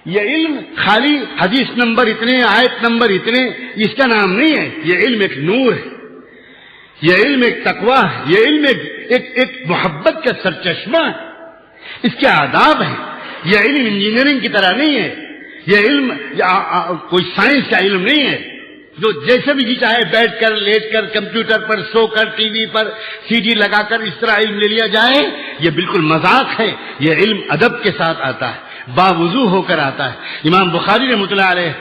یہ علم خالی حدیث نمبر اتنے، آیت نمبر اتنے، اس کا نام نہیں ہے. یہ علم ایک نور ہے، یہ علم ایک تقویٰ ہے، یہ علم ایک محبت کا سرچشمہ ہے، اس کے آداب ہیں. یہ علم انجینئرنگ کی طرح نہیں ہے، یہ علم کوئی سائنس کا علم نہیں ہے جو جیسے بھی جی چاہے بیٹھ کر، لیٹ کر، کمپیوٹر پر سو کر، ٹی وی پر سی ڈی لگا کر اس طرح علم لے لیا جائے. یہ بالکل مذاق ہے. یہ علم ادب کے ساتھ آتا ہے، باوضو ہو کر آتا ہے. امام بخاری رحمۃ اللہ علیہ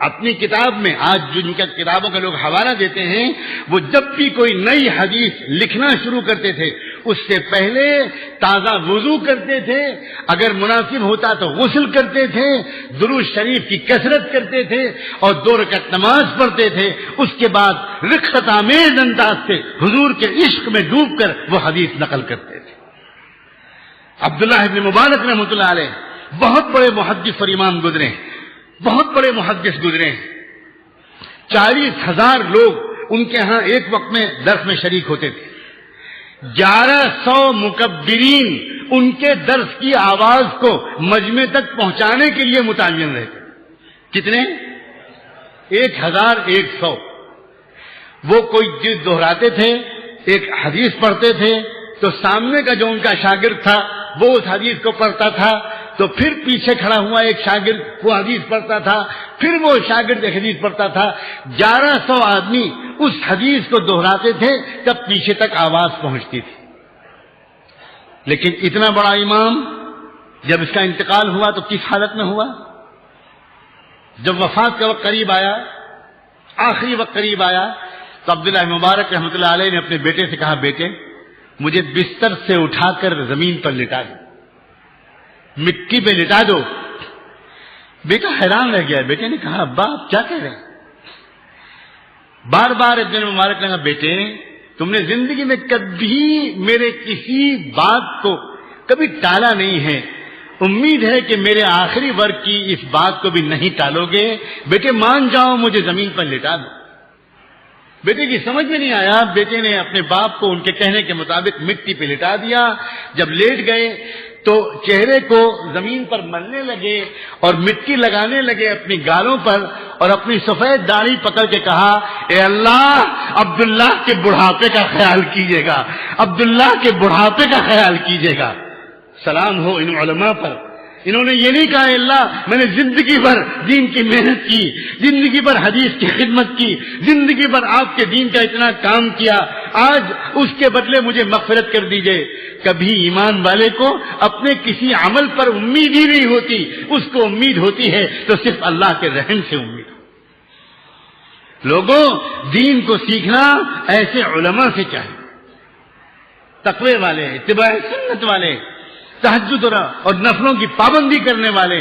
اپنی کتاب میں، آج جن کا کتابوں کا لوگ حوالہ دیتے ہیں، وہ جب بھی کوئی نئی حدیث لکھنا شروع کرتے تھے اس سے پہلے تازہ وضو کرتے تھے، اگر مناسب ہوتا تو غسل کرتے تھے، درود شریف کی کثرت کرتے تھے اور 2 رکعت نماز پڑھتے تھے. اس کے بعد رقت آمیز انداز سے حضور کے عشق میں ڈوب کر وہ حدیث نقل کرتے تھے. عبداللہ ابن مبارک رحمۃ اللہ علیہ بہت بڑے محدث اور امام گزرے، بہت بڑے محدث گزرے. 40,000 لوگ ان کے ہاں ایک وقت میں درس میں شریک ہوتے تھے. 1100 مکبرین ان کے درس کی آواز کو مجمع تک پہنچانے کے لیے متعین رہتے. کتنے؟ 1100. وہ کوئی چیز دہراتے تھے، ایک حدیث پڑھتے تھے تو سامنے کا جو ان کا شاگرد تھا وہ اس حدیث کو پڑھتا تھا، تو پھر پیچھے کھڑا ہوا ایک شاگرد وہ حدیث پڑھتا تھا، پھر وہ شاگرد ایک حدیث پڑھتا تھا. 1100 آدمی اس حدیث کو دہراتے تھے تب پیچھے تک آواز پہنچتی تھی. لیکن اتنا بڑا امام جب اس کا انتقال ہوا تو کس حالت میں ہوا؟ جب وفات کا وقت قریب آیا، آخری وقت قریب آیا، تو عبداللہ مبارک رحمۃ اللہ علیہ نے اپنے بیٹے سے کہا، بیٹے مجھے بستر سے اٹھا کر زمین پر لٹا دو، مٹی پہ لٹا دو. بیٹا حیران رہ گیا. بیٹے نے کہا، ابا آپ کیا کہہ رہے ہیں؟ بار بار ابن مبارک نے کہا، بیٹے تم نے زندگی میں کبھی میرے کسی بات کو کبھی ٹالا نہیں ہے، امید ہے کہ میرے آخری ورق کی اس بات کو بھی نہیں ٹالو گے. بیٹے مان جاؤ، مجھے زمین پر لٹا دو. بیٹے کی سمجھ میں نہیں آیا. بیٹے نے اپنے باپ کو ان کے کہنے کے مطابق مٹی پہ لٹا دیا. جب لیٹ گئے تو چہرے کو زمین پر ملنے لگے اور مٹی لگانے لگے اپنی گالوں پر، اور اپنی سفید داڑھی پکڑ کے کہا، اے اللہ عبداللہ کے بڑھاپے کا خیال کیجیے گا، عبداللہ کے بڑھاپے کا خیال کیجیے گا. سلام ہو ان علماء پر. انہوں نے یہ نہیں کہا، اے اللہ میں نے زندگی بھر دین کی محنت کی، زندگی بھر حدیث کی خدمت کی، زندگی بھر آپ کے دین کا اتنا کام کیا، آج اس کے بدلے مجھے مغفرت کر دیجئے. کبھی ایمان والے کو اپنے کسی عمل پر امید ہی نہیں ہوتی، اس کو امید ہوتی ہے تو صرف اللہ کے رحم سے امید. لوگوں دین کو سیکھنا ایسے علماء سے چاہیے، تقوی والے، اتباع سنت والے، تہجد اور نفلوں کی پابندی کرنے والے.